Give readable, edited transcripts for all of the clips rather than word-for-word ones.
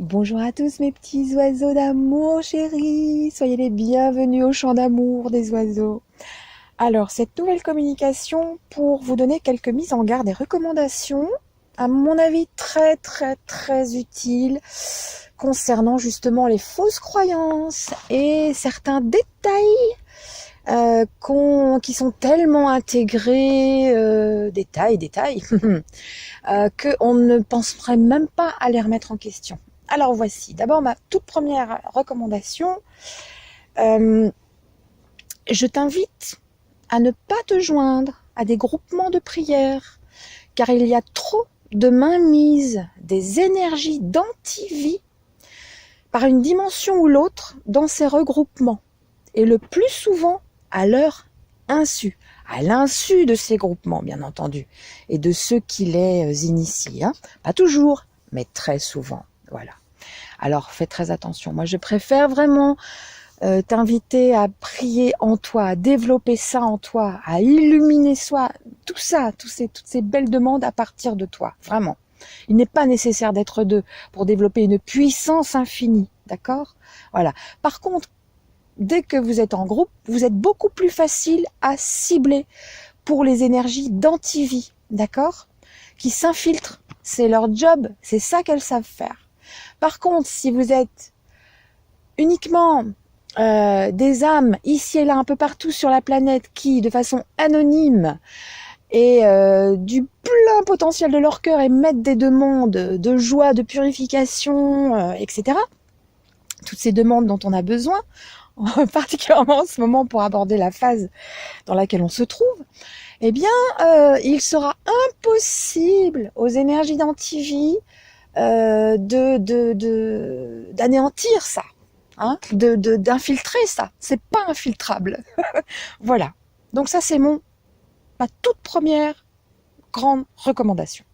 Bonjour à tous mes petits oiseaux d'amour chéris, soyez les bienvenus au chant d'amour des oiseaux. Alors cette nouvelle communication pour vous donner quelques mises en garde et recommandations, à mon avis très utiles concernant justement les fausses croyances et certains détails qui sont tellement intégrés, détails, qu'on ne penserait même pas à les remettre en question. Alors voici, d'abord ma toute première recommandation. Je t'invite à ne pas te joindre à des groupements de prière, car il y a trop de mainmise des énergies d'antivie par une dimension ou l'autre dans ces regroupements, et le plus souvent à leur insu, à l'insu de ces groupements bien entendu, et de ceux qui les initient, pas toujours, mais très souvent, voilà. Alors fais très attention, moi je préfère vraiment t'inviter à prier en toi, à développer ça en toi, à illuminer soi, tout ça, toutes ces belles demandes à partir de toi, vraiment. Il n'est pas nécessaire d'être deux pour développer une puissance infinie, d'accord ? Voilà. Par contre, dès que vous êtes en groupe, vous êtes beaucoup plus facile à cibler pour les énergies d'antivie, d'accord ? Qui s'infiltrent, c'est leur job, c'est ça qu'elles savent faire. Par contre, si vous êtes uniquement des âmes ici et là, un peu partout sur la planète, qui, de façon anonyme et du plein potentiel de leur cœur, émettent des demandes de joie, de purification, etc., toutes ces demandes dont on a besoin, particulièrement en ce moment pour aborder la phase dans laquelle on se trouve, eh bien, il sera impossible aux énergies d'antivie d'anéantir ça, hein, d'infiltrer ça. C'est pas infiltrable. Voilà. Donc ça, c'est ma toute première grande recommandation.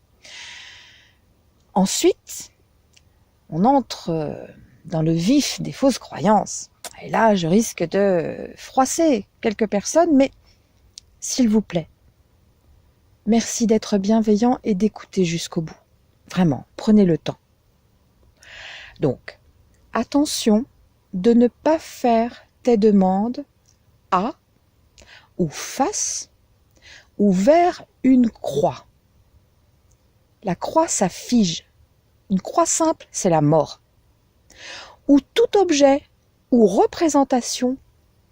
Ensuite, on entre dans le vif des fausses croyances. Et là, je risque de froisser quelques personnes, mais s'il vous plaît, merci d'être bienveillant et d'écouter jusqu'au bout. Vraiment, prenez le temps. Donc, attention de ne pas faire tes demandes à ou face ou vers une croix. La croix, ça fige. Une croix simple, c'est la mort. Ou tout objet ou représentation,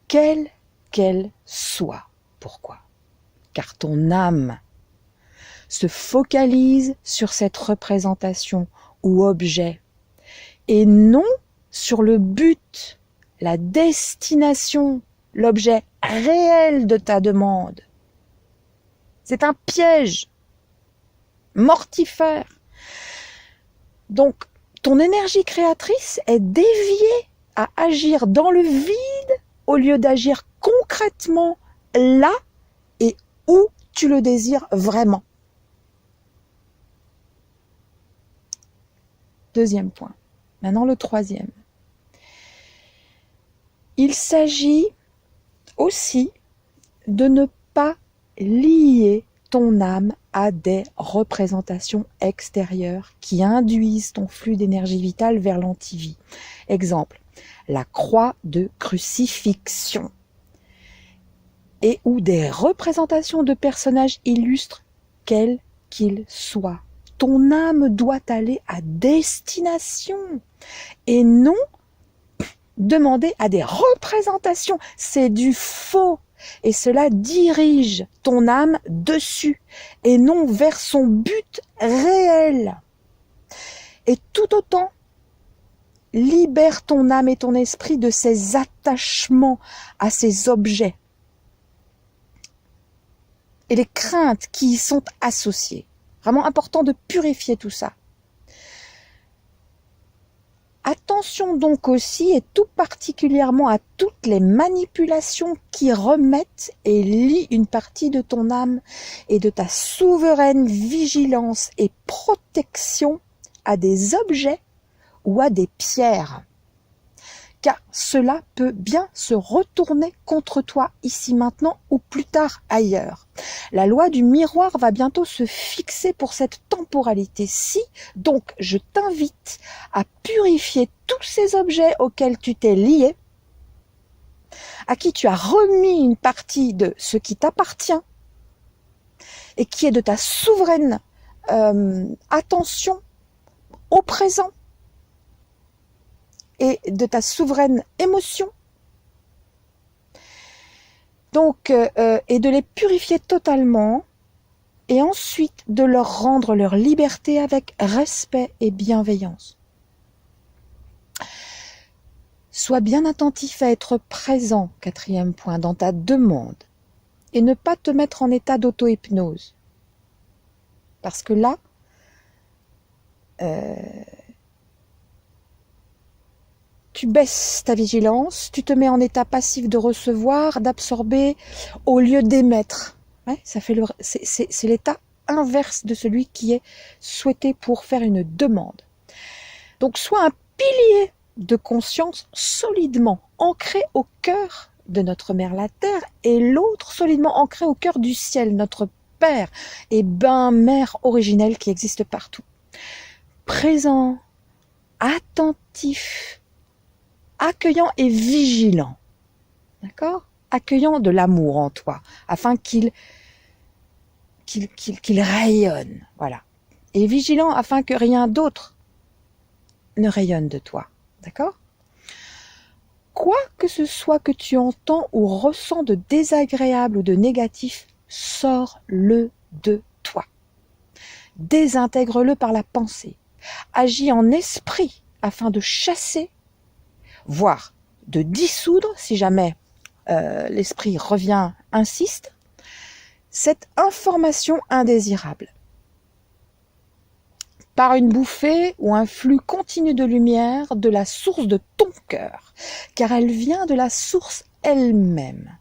quelle qu'elle soit. Pourquoi ? Car ton âme se focalise sur cette représentation ou objet, et non sur le but, la destination, l'objet réel de ta demande. C'est un piège mortifère. Donc, ton énergie créatrice est déviée à agir dans le vide au lieu d'agir concrètement là et où tu le désires vraiment. Deuxième point. Maintenant le troisième. Il s'agit aussi de ne pas lier ton âme à des représentations extérieures qui induisent ton flux d'énergie vitale vers l'antivie. Exemple, la croix de crucifixion et ou des représentations de personnages illustres, quels qu'ils soient. Ton âme doit aller à destination et non demander à des représentations. C'est du faux. Et cela dirige ton âme dessus et non vers son but réel. Et tout autant, libère ton âme et ton esprit de ces attachements à ces objets et les craintes qui y sont associées. Vraiment important de purifier tout ça. Attention donc aussi, et tout particulièrement à toutes les manipulations qui remettent et lient une partie de ton âme et de ta souveraine vigilance et protection à des objets ou à des pierres. car cela peut bien se retourner contre toi ici maintenant ou plus tard ailleurs. La loi du miroir va bientôt se fixer pour cette temporalité-ci, donc je t'invite à purifier tous ces objets auxquels tu t'es lié, à qui tu as remis une partie de ce qui t'appartient et qui est de ta souveraine attention au présent et de ta souveraine émotion. Donc, et de les purifier totalement et ensuite de leur rendre leur liberté avec respect et bienveillance. Sois bien attentif à être présent, 4e point, dans ta demande et ne pas te mettre en état d'auto-hypnose. Parce que là, tu baisses ta vigilance, tu te mets en état passif de recevoir, d'absorber, au lieu d'émettre. Ouais, c'est l'état inverse de celui qui est souhaité pour faire une demande. Donc, sois un pilier de conscience solidement ancré au cœur de notre mère la Terre et l'autre solidement ancré au cœur du ciel, notre Père et mère originelle qui existe partout. Présent, attentif, accueillant et vigilant, d'accord ? Accueillant de l'amour en toi, afin qu'il rayonne, voilà. Et vigilant afin que rien d'autre ne rayonne de toi, d'accord ? Quoi que ce soit que tu entends ou ressens de désagréable ou de négatif, sors-le de toi. Désintègre-le par la pensée. Agis en esprit afin de chasser, voire de dissoudre, si jamais l'esprit revient, insiste, cette information indésirable. Par une bouffée ou un flux continu de lumière de la source de ton cœur, car elle vient de la source elle-même.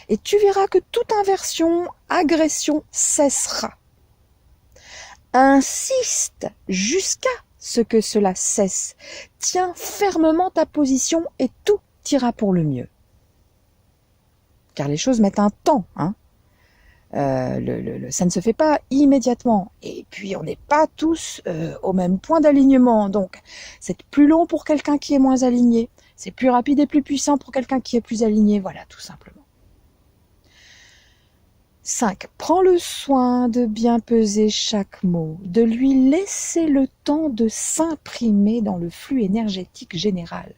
Et tu verras que toute inversion, agression cessera. Insiste jusqu'à ce que cela cesse. Tiens fermement ta position et tout ira pour le mieux. Car les choses mettent un temps, hein. Ça ne se fait pas immédiatement. Et puis, on n'est pas tous au même point d'alignement. Donc, c'est plus long pour quelqu'un qui est moins aligné. C'est plus rapide et plus puissant pour quelqu'un qui est plus aligné. Voilà, tout simplement. 5. Prends le soin de bien peser chaque mot, de lui laisser le temps de s'imprimer dans le flux énergétique général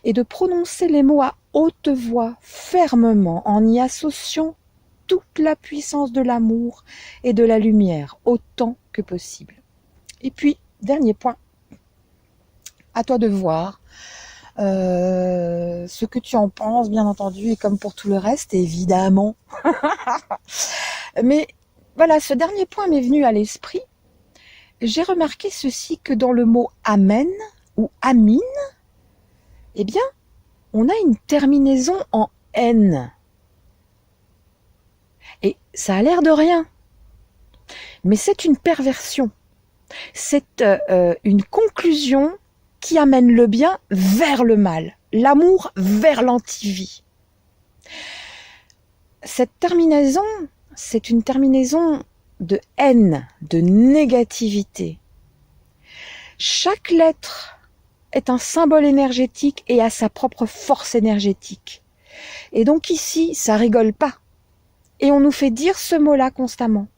et de prononcer les mots à haute voix, fermement, en y associant toute la puissance de l'amour et de la lumière, autant que possible. Et puis, dernier point, à toi de voir ce que tu en penses, bien entendu, et comme pour tout le reste, évidemment. Mais voilà, ce dernier point m'est venu à l'esprit. J'ai remarqué ceci, que dans le mot amen ou amine, eh bien, on a une terminaison en N. Et ça a l'air de rien, mais c'est une perversion. C'est une conclusion qui amène le bien vers le mal, l'amour vers l'antivie. Cette terminaison, c'est une terminaison de haine, de négativité. Chaque lettre est un symbole énergétique et a sa propre force énergétique. Et donc ici, ça rigole pas. Et on nous fait dire ce mot-là constamment.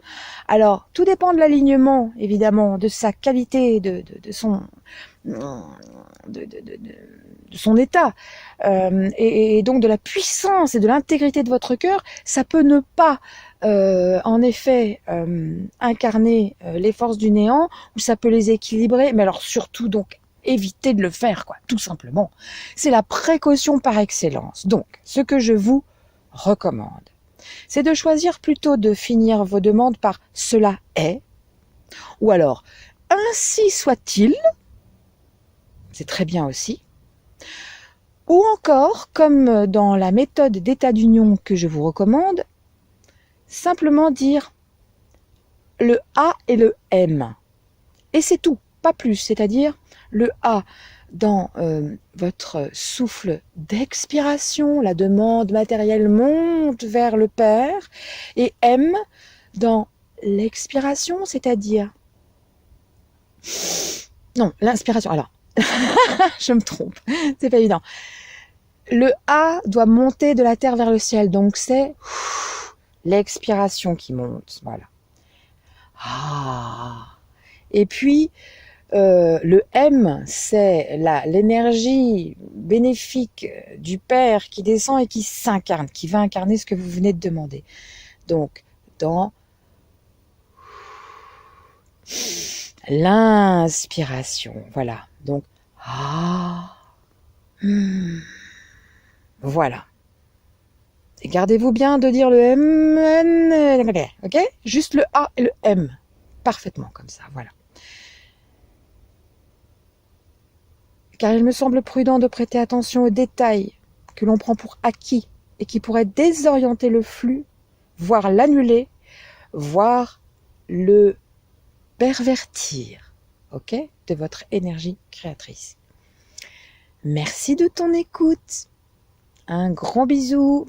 Alors, tout dépend de l'alignement, évidemment, de sa qualité, de son état, et donc de la puissance et de l'intégrité de votre cœur. Ça peut ne pas, en effet, incarner les forces du néant, ou ça peut les équilibrer, mais alors surtout, donc, évitez de le faire, quoi, tout simplement. C'est la précaution par excellence. Donc, ce que je vous recommande, c'est de choisir plutôt de finir vos demandes par « cela est » ou alors « ainsi soit-il », c'est très bien aussi, ou encore, comme dans la méthode d'état d'union que je vous recommande, simplement dire le A et le M. Et c'est tout. pas plus. C'est-à-dire le A dans votre souffle d'expiration, la demande matérielle monte vers le Père, et M dans l'expiration, c'est-à-dire... Non, l'inspiration, alors, je me trompe, c'est pas évident. Le A doit monter de la terre vers le ciel, donc c'est l'expiration qui monte, voilà. Ah. Et puis, le M, c'est l'énergie bénéfique du Père qui descend et qui s'incarne, qui va incarner ce que vous venez de demander. Donc, dans l'inspiration, voilà. Donc, voilà. Et gardez-vous bien de dire le M, ok? Juste le A et le M, parfaitement comme ça, voilà. Car il me semble prudent de prêter attention aux détails que l'on prend pour acquis et qui pourraient désorienter le flux, voire l'annuler, voire le pervertir, ok, de votre énergie créatrice. Merci de ton écoute. Un grand bisou.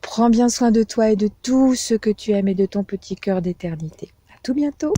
Prends bien soin de toi et de tout ce que tu aimes et de ton petit cœur d'éternité. À tout bientôt.